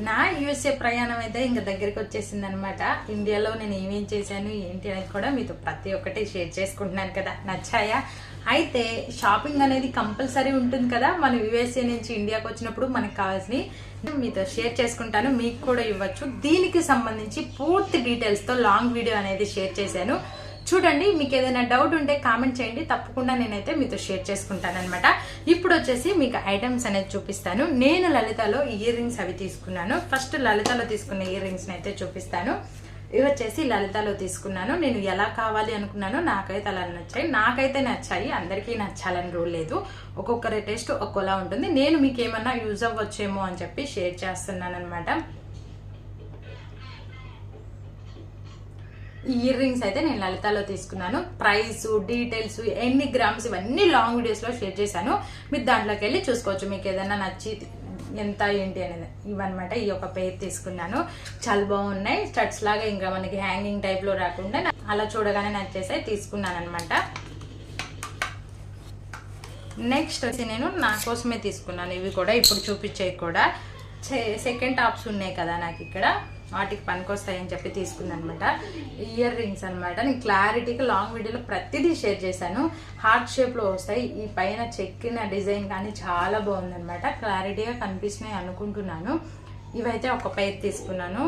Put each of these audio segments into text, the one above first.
నా యూఎస్ఏ ప్రయాణం అయితే ఇంకా దగ్గరికి వచ్చేసింది అనమాట. ఇండియాలో నేను ఏమేం చేశాను ఏంటి అనేది కూడా మీతో ప్రతి ఒక్కటి షేర్ చేసుకుంటున్నాను కదా. నచ్చాయా? అయితే షాపింగ్ అనేది కంపల్సరీ ఉంటుంది కదా. మన యూఎస్ఏ నుంచి ఇండియాకి వచ్చినప్పుడు మనకు కావాల్సినవి మీతో షేర్ చేసుకుంటాను, మీకు కూడా ఇవ్వచ్చు. దీనికి సంబంధించి పూర్తి డీటెయిల్స్తో లాంగ్ వీడియో అనేది షేర్ చేశాను, చూడండి. మీకు ఏదైనా డౌట్ ఉంటే కామెంట్ చేయండి, తప్పకుండా నేనైతే మీతో షేర్ చేసుకుంటాను అనమాట. ఇప్పుడు వచ్చేసి మీకు ఐటమ్స్ అనేది చూపిస్తాను. నేను లలితలో ఇయర్ రింగ్స్ అవి తీసుకున్నాను. ఫస్ట్ లలితలో తీసుకున్న ఇయర్ రింగ్స్ అయితే చూపిస్తాను. ఇవి వచ్చేసి లలితలో తీసుకున్నాను. నేను ఎలా కావాలి అనుకున్నానో నాకైతే అలా నచ్చాయి. నాకైతే నచ్చాయి, అందరికీ నచ్చాలని రూల్ లేదు, ఒక్కొక్కరి టేస్ట్ ఒక్కోలా ఉంటుంది. నేను మీకు ఏమన్నా యూజ్ అవ్వచ్చేమో అని చెప్పి షేర్ చేస్తున్నాను అనమాట. ఇయర్ రింగ్స్ అయితే నేను లలితలో తీసుకున్నాను. ప్రైస్, డీటెయిల్స్, ఎన్ని గ్రామ్స్ ఇవన్నీ లాంగ్ వీడియోస్లో షేర్ చేశాను, మీరు దాంట్లోకి వెళ్ళి చూసుకోవచ్చు. మీకు ఏదైనా నచ్చి ఎంత ఏంటి అనేది ఇవన్నమాట. ఈ ఒక పేర్ తీసుకున్నాను, చాలా బాగున్నాయి. స్టడ్స్ లాగా ఇంకా మనకి హ్యాంగింగ్ టైప్లో రాకుండా అలా చూడగానే నచ్చేసాయి, తీసుకున్నాను అనమాట. నెక్స్ట్ వచ్చి నేను నా కోసమే తీసుకున్నాను. ఇవి కూడా ఇప్పుడు చూపించేవి కూడా సెకండ్ టాప్స్ ఉన్నాయి కదా నాకు ఇక్కడ, వాటికి పనికొస్తాయని చెప్పి తీసుకున్నాను అనమాట. ఇయర్ రింగ్స్ అనమాట. నేను క్లారిటీగా లాంగ్ వీడియోలో ప్రతిదీ షేర్ చేశాను. హార్ట్ షేప్లో వస్తాయి. ఈ పైన చెక్కిన డిజైన్ కానీ చాలా బాగుందనమాట, క్లారిటీగా కనిపిస్తున్నాయి అనుకుంటున్నాను. ఇవైతే ఒక పేర్ తీసుకున్నాను.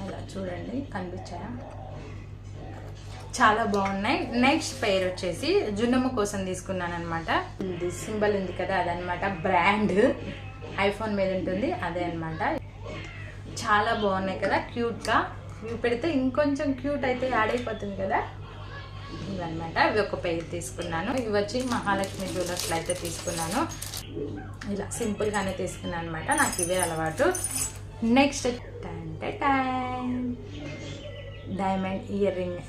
అలా చూడండి, కనిపించాయా? చాలా బాగున్నాయి. నెక్స్ట్ పేర్ వచ్చేసి జున్నమ్మ కోసం తీసుకున్నాను అనమాట. ఇది సింబల్ ఉంది కదా, అదనమాట. బ్రాండ్ ఐఫోన్ మీద ఉంటుంది, అదే అనమాట. చాలా బాగున్నాయి కదా, క్యూట్గా. ఇవి పెడితే ఇంకొంచెం క్యూట్ అయితే యాడ్ అయిపోతుంది కదా, ఇవన్నమాట. ఇవి ఒక పేర్ తీసుకున్నాను. ఇవి వచ్చి మహాలక్ష్మి జ్యువెలర్స్లో అయితే తీసుకున్నాను. ఇలా సింపుల్గానే తీసుకున్నాను అనమాట, నాకు ఇవే అలవాటు. Next diamond ear ring,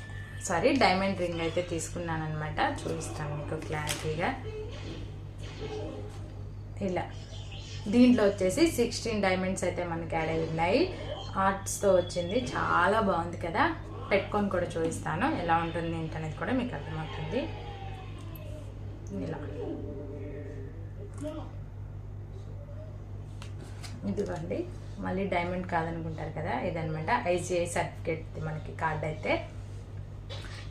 diamond ring అయితే తీసుకున్నాను అనమాట. చూపిస్తాను మీకు క్లారిటీగా. ఇలా దీంట్లో వచ్చేసి 16 డైమండ్స్ అయితే మనకి యాడ్ అయి ఉన్నాయి. ఆర్ట్స్తో వచ్చింది, చాలా బాగుంది కదా. పెట్టుకొని కూడా చూపిస్తాను ఎలా ఉంటుంది ఏంటనేది కూడా మీకు అర్థమవుతుంది. ఇలా ఇదిగోండి, మళ్ళీ డైమండ్ కాదనుకుంటారు కదా, ఇదనమాట. ఐజిఐ సర్టిఫికేట్ మనకి కార్డ్ అయితే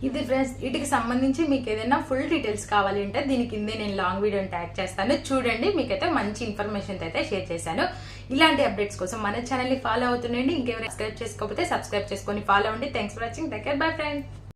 ఇది ఫ్రెండ్స్. వీటికి సంబంధించి మీకు ఏదైనా ఫుల్ డీటెయిల్స్ కావాలి అంటే దీని కిందే నేను లాంగ్ వీడియోని ట్యాగ్ చేస్తాను, చూడండి. మీకైతే మంచి ఇన్ఫర్మేషన్ అయితే షేర్ చేశాను. ఇలాంటి అప్డేట్స్ కోసం మన ఛానల్ని ఫాలో అవుతుండండి. ఇంకెవరైనా సబ్స్క్రైబ్ చేసుకోకపోతే సబ్స్క్రైబ్ చేసుకొని ఫాలో అవ్వండి. Thanks for watching. Take care, bye friends.